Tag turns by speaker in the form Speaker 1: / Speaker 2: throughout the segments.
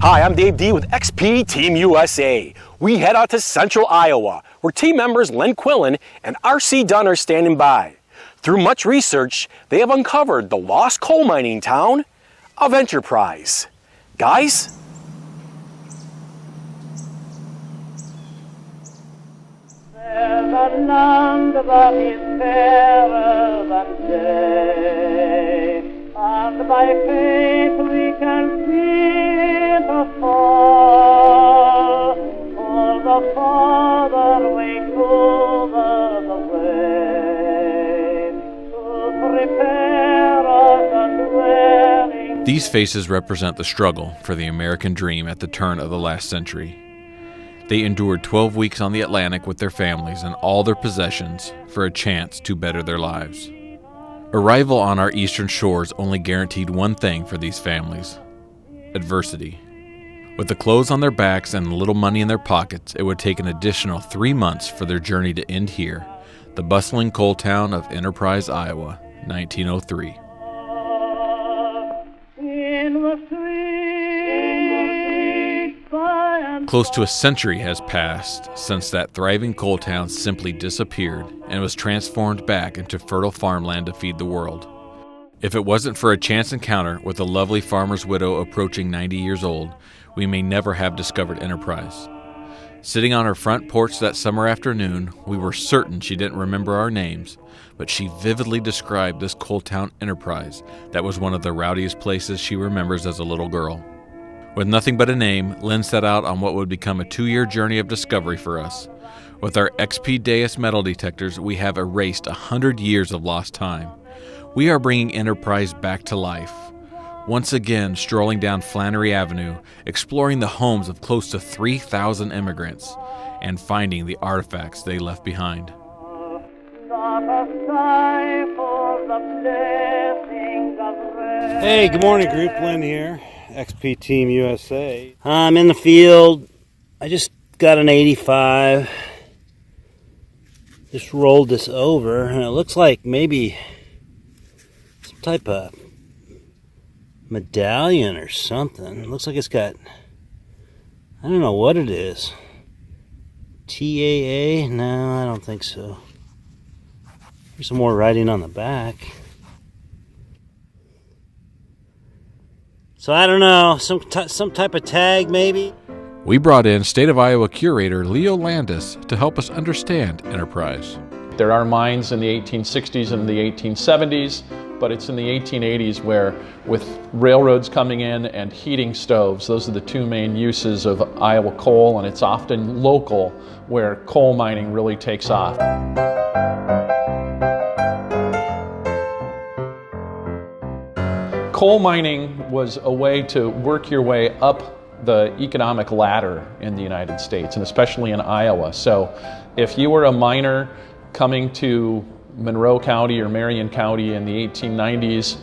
Speaker 1: Hi, I'm Dave D with XP Team USA. We head out to central Iowa, where team members Lennie Quelland and RC Dunn are standing by. Through much research, they have uncovered the lost coal mining town of Enterprise. Guys?
Speaker 2: There's a land that is fairer than day, and by faith we can see the fall. For the Father waits over the way to prepare us a dwelling.
Speaker 3: These faces represent the struggle for the American dream at the turn of the last century. They endured 12 weeks on the Atlantic with their families and all their possessions for a chance to better their lives. Arrival on our eastern shores only guaranteed one thing for these families: adversity. With the clothes on their backs and little money in their pockets, it would take an additional 3 months for their journey to end here, the bustling coal town of Enterprise, Iowa, 1903. Close to a century has passed since that thriving coal town simply disappeared and was transformed back into fertile farmland to feed the world. If it wasn't for a chance encounter with a lovely farmer's widow approaching 90 years old, we may never have discovered Enterprise. Sitting on her front porch that summer afternoon, we were certain she didn't remember our names, but she vividly described this coal town Enterprise that was one of the rowdiest places she remembers as a little girl. With nothing but a name, Lynn set out on what would become a 2-year journey of discovery for us. With our XP Deus metal detectors, we have erased 100 years of lost time. We are bringing Enterprise back to life. Once again, strolling down Flannery Avenue, exploring the homes of close to 3,000 immigrants, and finding the artifacts they left behind.
Speaker 4: Hey, good morning, group. Lynn here, XP Team USA. I'm in the field. I just got an 85. Just rolled this over, and it looks like maybe some type of medallion or something. It looks like it's got, I don't know what it is. TAA? No, I don't think so. There's some more writing on the back. So I don't know, some type of tag maybe?
Speaker 3: We brought in State of Iowa curator Leo Landis to help us understand Enterprise.
Speaker 5: There are mines in the 1860s and the 1870s, but it's in the 1880s where, with railroads coming in and heating stoves, those are the two main uses of Iowa coal, and it's often local where coal mining really takes off. Coal mining was a way to work your way up the economic ladder in the United States, and especially in Iowa. So if you were a miner coming to Monroe County or Marion County in the 1890s,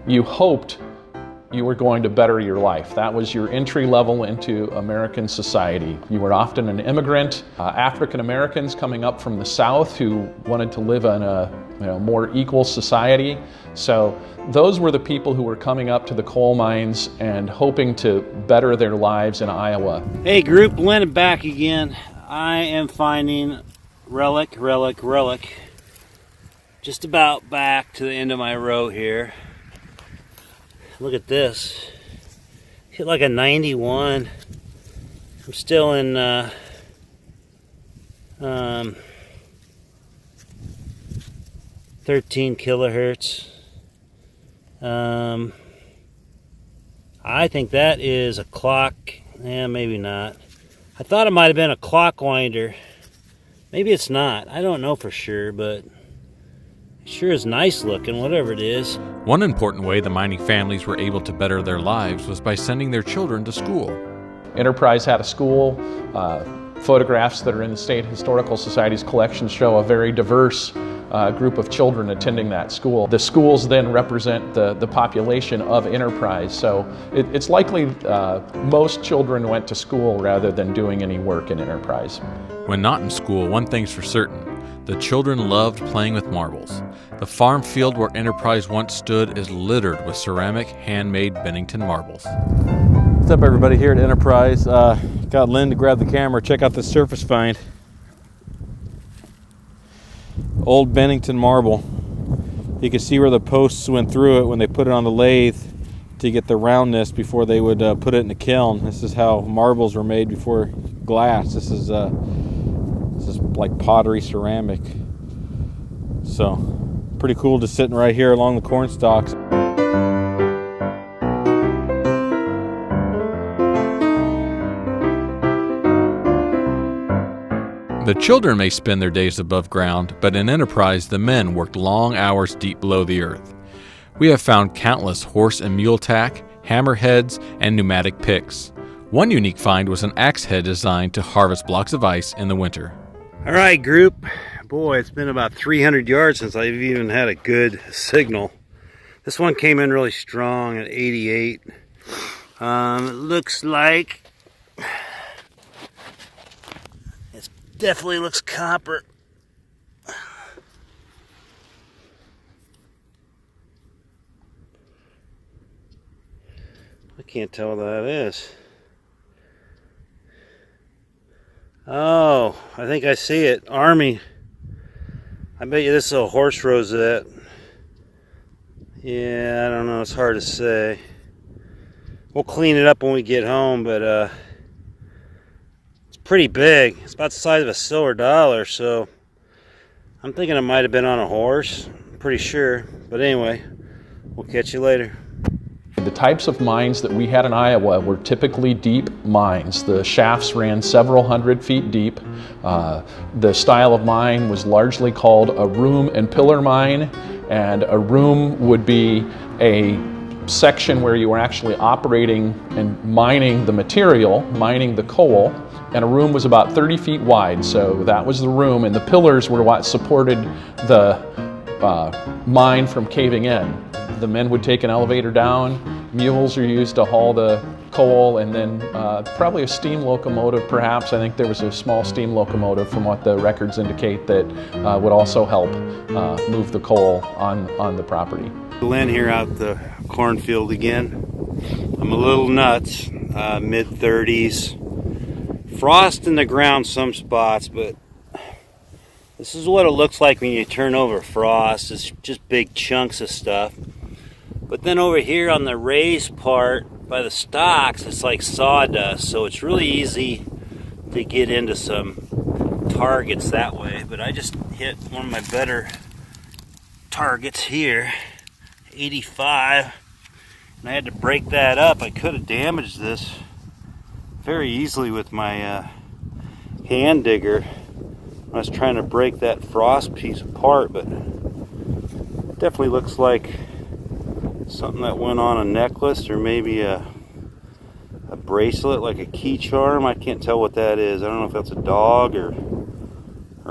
Speaker 5: you hoped you were going to better your life. That was your entry level into American society. You were often an immigrant, African Americans coming up from the South who wanted to live in a more equal society. So those were the people who were coming up to the coal mines and hoping to better their lives in Iowa.
Speaker 4: Hey group, Lynn back again. I am finding relic. Just about back to the end of my row here. Look at this. Hit like a 91. I'm still in 13 kilohertz. I think that is a clock. Maybe not. I thought it might have been a clock winder. Maybe it's not. I don't know for sure, but it sure is nice looking, whatever it is.
Speaker 3: One important way the mining families were able to better their lives was by sending their children to school.
Speaker 5: Enterprise had a school. Photographs that are in the State Historical Society's collection show a very diverse group of children attending that school. The schools then represent the population of Enterprise, so it's likely most children went to school rather than doing any work in Enterprise.
Speaker 3: When not in school, one thing's for certain: the children loved playing with marbles. The farm field where Enterprise once stood is littered with ceramic, handmade Bennington marbles.
Speaker 6: What's up, everybody? Here at Enterprise. Got Lynn to grab the camera. Check out this surface find. Old Bennington marble. You can see where the posts went through it when they put it on the lathe to get the roundness before they would put it in the kiln. This is how marbles were made before glass. This is like pottery ceramic. So pretty cool, just sitting right here along the corn stalks.
Speaker 3: The children may spend their days above ground, but in Enterprise, the men worked long hours deep below the earth. We have found countless horse and mule tack, hammerheads, and pneumatic picks. One unique find was an axe head designed to harvest blocks of ice in the winter.
Speaker 4: All right, group. Boy, it's been about 300 yards since I've even had a good signal. This one came in really strong at 88. It looks like it definitely looks copper. I can't tell what that is. Oh, I think I see it. Army. I bet you this is a horse rosette. Yeah, I don't know. It's hard to say. We'll clean it up when we get home, but it's pretty big. It's about the size of a silver dollar, so I'm thinking it might have been on a horse. I'm pretty sure. But anyway, we'll catch you later.
Speaker 5: The types of mines that we had in Iowa were typically deep mines. The shafts ran several hundred feet deep. The style of mine was largely called a room and pillar mine, and a room would be a section where you were actually operating and mining the material, mining the coal, and a room was about 30 feet wide, so that was the room, and the pillars were what supported the mine from caving in. The men would take an elevator down, mules are used to haul the coal, and then probably a steam locomotive perhaps. I think there was a small steam locomotive from what the records indicate that would also help move the coal on the property.
Speaker 4: Lynn here out the cornfield again. I'm a little nuts, mid-30s. Frost in the ground some spots, but this is what it looks like when you turn over frost. It's just big chunks of stuff. But then over here on the raised part by the stalks, it's like sawdust, so it's really easy to get into some targets that way. But I just hit one of my better targets here, 85, and I had to break that up. I could have damaged this very easily with my hand digger. I was trying to break that frost piece apart, but it definitely looks like something that went on a necklace, or maybe a bracelet, like a key charm. I can't tell what that is. I don't know if that's a dog or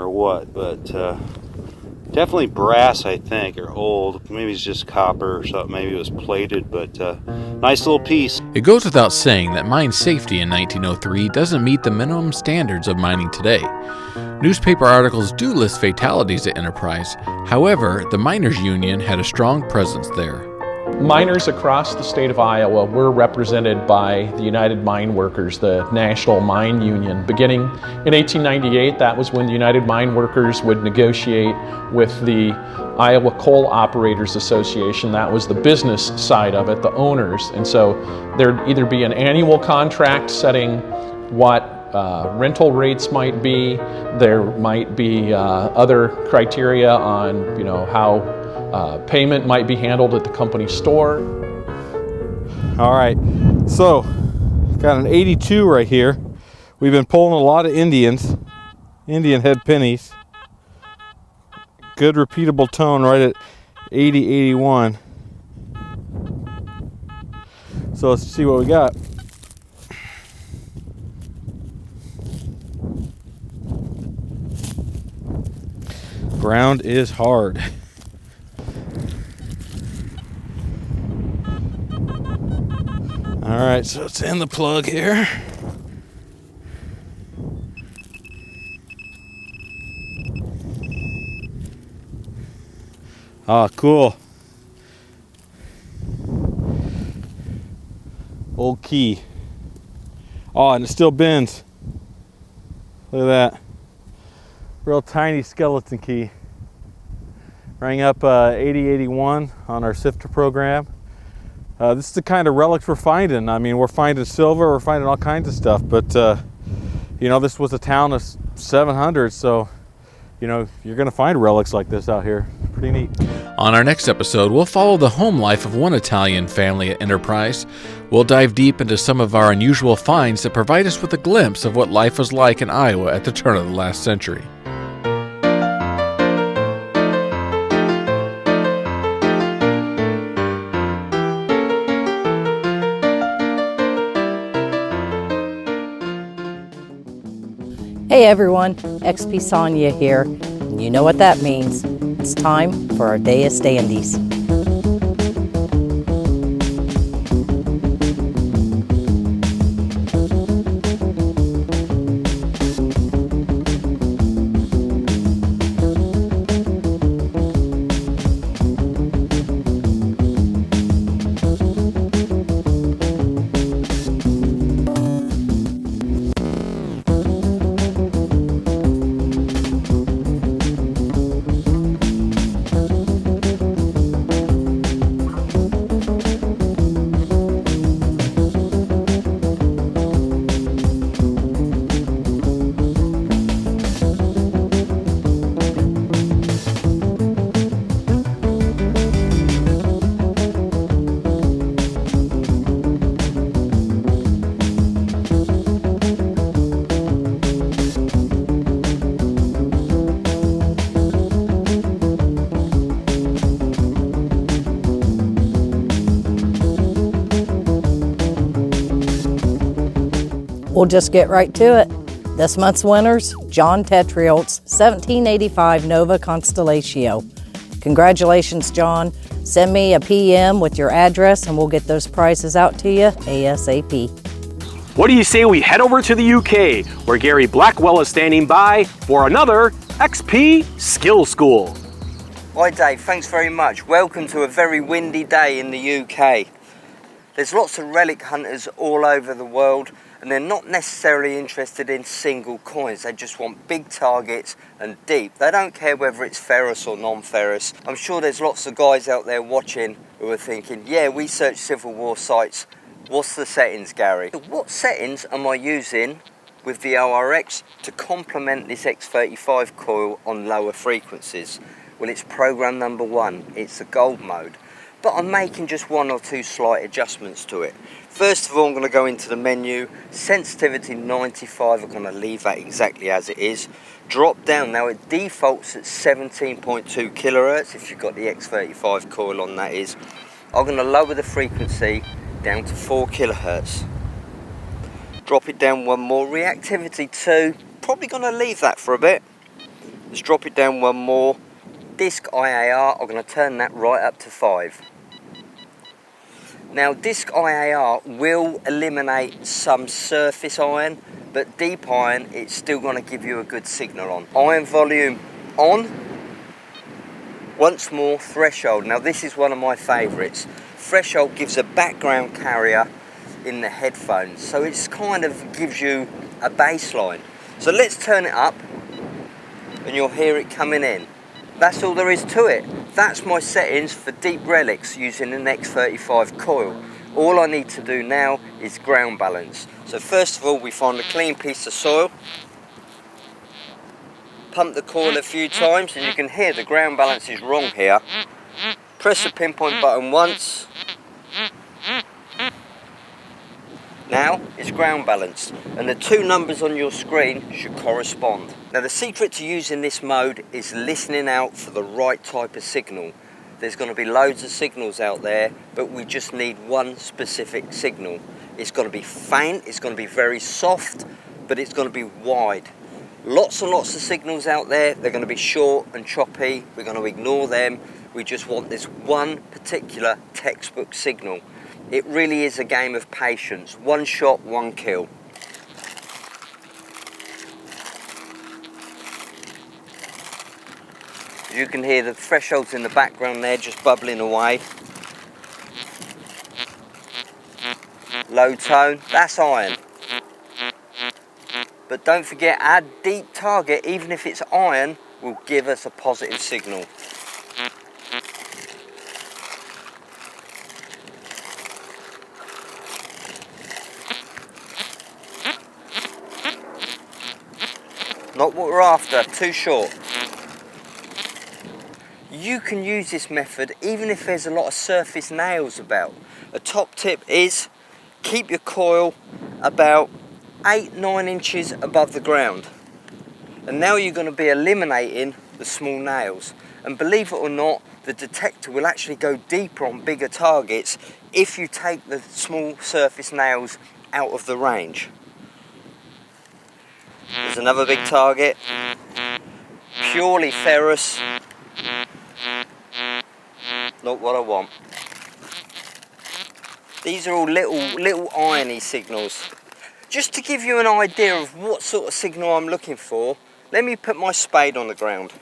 Speaker 4: what, but definitely brass, I think, or old. Maybe it's just copper or something. Maybe it was plated, but nice little piece.
Speaker 3: It goes without saying that mine safety in 1903 doesn't meet the minimum standards of mining today. Newspaper articles do list fatalities at Enterprise. However, the Miners Union had a strong presence there.
Speaker 5: Miners across the state of Iowa were represented by the United Mine Workers, the National Mine Union. Beginning in 1898, that was when the United Mine Workers would negotiate with the Iowa Coal Operators Association. That was the business side of it, the owners. And so there'd either be an annual contract setting what rental rates might be. There might be other criteria on, how payment might be handled at the company store.
Speaker 6: All right, so got an 82 right here. We've been pulling a lot of Indian head pennies. Good repeatable tone right at 80, 81. So let's see what we got. Ground is hard. All right, so it's in the plug here. Ah, cool. Old key. Oh, and it still bends. Look at that. Real tiny skeleton key. Rang up 8081 on our sifter program. This is the kind of relics we're finding. I mean, we're finding silver, we're finding all kinds of stuff, but you know, this was a town of 700, so you know, you're gonna find relics like this out here. Pretty neat.
Speaker 3: On our next episode, we'll follow the home life of one Italian family at Enterprise. We'll dive deep into some of our unusual finds that provide us with a glimpse of what life was like in Iowa at the turn of the last century.
Speaker 7: Hey everyone, XP Sonia here. And you know what that means. It's time for our Day of Standees. We'll just get right to it. This month's winners, John Tetriolt's 1785 Nova Constellatio. Congratulations, John. Send me a PM with your address and we'll get those prizes out to you ASAP.
Speaker 1: What do you say we head over to the UK, where Gary Blackwell is standing by for another XP Skill School?
Speaker 8: Hi Dave, thanks very much. Welcome to a very windy day in the UK. There's lots of relic hunters all over the world, and they're not necessarily interested in single coins. They just want big targets and deep. They don't care whether it's ferrous or non-ferrous. I'm sure there's lots of guys out there watching who are thinking, yeah, we search Civil War sites. What's the settings, Gary? What settings am I using with the ORX to complement this X35 coil on lower frequencies? Well, it's program number 1. It's the gold mode. But I'm making just 1 or 2 slight adjustments to it. First of all, I'm going to go into the menu, sensitivity 95, I'm going to leave that exactly as it is. Drop down, now it defaults at 17.2 kilohertz, if you've got the X35 coil on that is. I'm going to lower the frequency down to 4 kilohertz. Drop it down 1 more, reactivity 2, probably going to leave that for a bit. Let's drop it down 1 more. Disc IAR, I'm going to turn that right up to 5. Now disc IAR will eliminate some surface iron, but deep iron, it's still going to give you a good signal on. Iron volume on. Once more, threshold. Now this is one of my favourites. Threshold gives a background carrier in the headphones, so it's kind of gives you a baseline. So let's turn it up and you'll hear it coming in. That's all there is to it. That's my settings for deep relics using an X35 coil. All I need to do now is ground balance. So first of all, we find a clean piece of soil, pump the coil a few times, and you can hear the ground balance is wrong here. Press the pinpoint button once. Now it's ground balanced, and the 2 numbers on your screen should correspond. Now the secret to using this mode is listening out for the right type of signal. There's going to be loads of signals out there, but we just need one specific signal. It's going to be faint, it's going to be very soft, but it's going to be wide. Lots and lots of signals out there, they're going to be short and choppy, we're going to ignore them. We just want this one particular textbook signal. It really is a game of patience. 1 shot, 1 kill. You can hear the thresholds in the background there just bubbling away. Low tone, that's iron. But don't forget, our deep target, even if it's iron, will give us a positive signal. Not what we're after, too short. You can use this method even if there's a lot of surface nails about. A top tip is keep your coil about 8-9 inches above the ground. And now you're going to be eliminating the small nails. And believe it or not, the detector will actually go deeper on bigger targets if you take the small surface nails out of the range. There's another big target, purely ferrous, not what I want. These are all little irony signals. Just to give you an idea of what sort of signal I'm looking for, let me put my spade on the ground.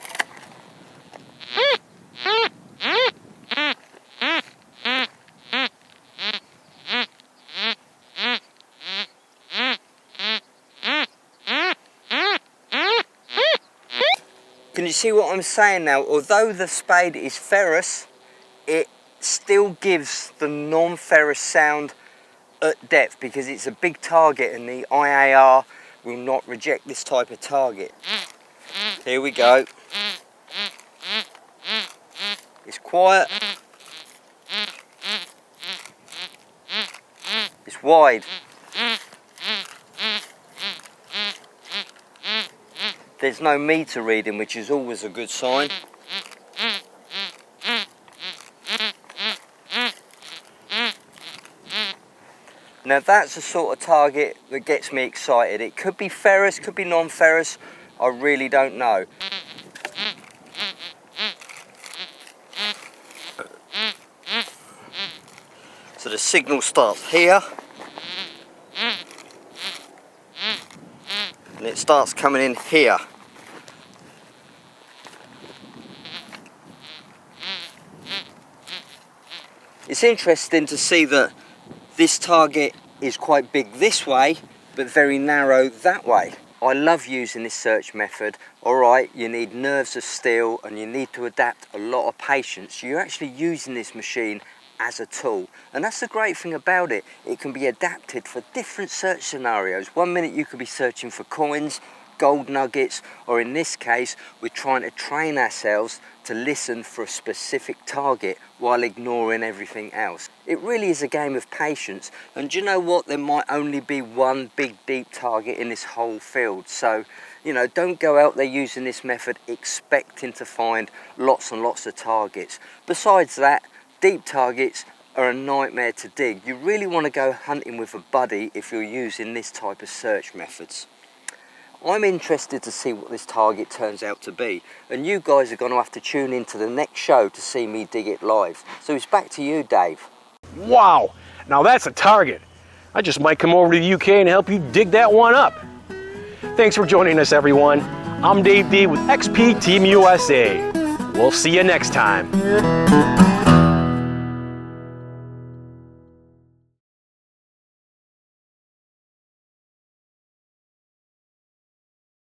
Speaker 8: Can you see what I'm saying now? Although the spade is ferrous, it still gives the non-ferrous sound at depth because it's a big target and the IAR will not reject this type of target. Here we go. It's quiet. It's wide. There's no meter reading, which is always a good sign. Now that's the sort of target that gets me excited. It could be ferrous, could be non-ferrous, I really don't know. So the signal starts here. And it starts coming in here. It's interesting to see that this target is quite big this way, but very narrow that way. I love using this search method. All right, you need nerves of steel and you need to adapt a lot of patience. You're actually using this machine as a tool. And that's the great thing about it. It can be adapted for different search scenarios. 1 minute you could be searching for coins, gold nuggets, or in this case, we're trying to train ourselves to listen for a specific target while ignoring everything else. It really is a game of patience. And do you know what? There might only be one big deep target in this whole field. So, you know, don't go out there using this method expecting to find lots and lots of targets. Besides that, deep targets are a nightmare to dig. You really want to go hunting with a buddy if you're using this type of search methods. I'm interested to see what this target turns out to be, and you guys are going to have to tune into the next show to see me dig it live. So it's back to you, Dave.
Speaker 1: Wow, now that's a target. I just might come over to the UK and help you dig that one up. Thanks for joining us, everyone. I'm Dave D with XP Team USA. We'll see you next time.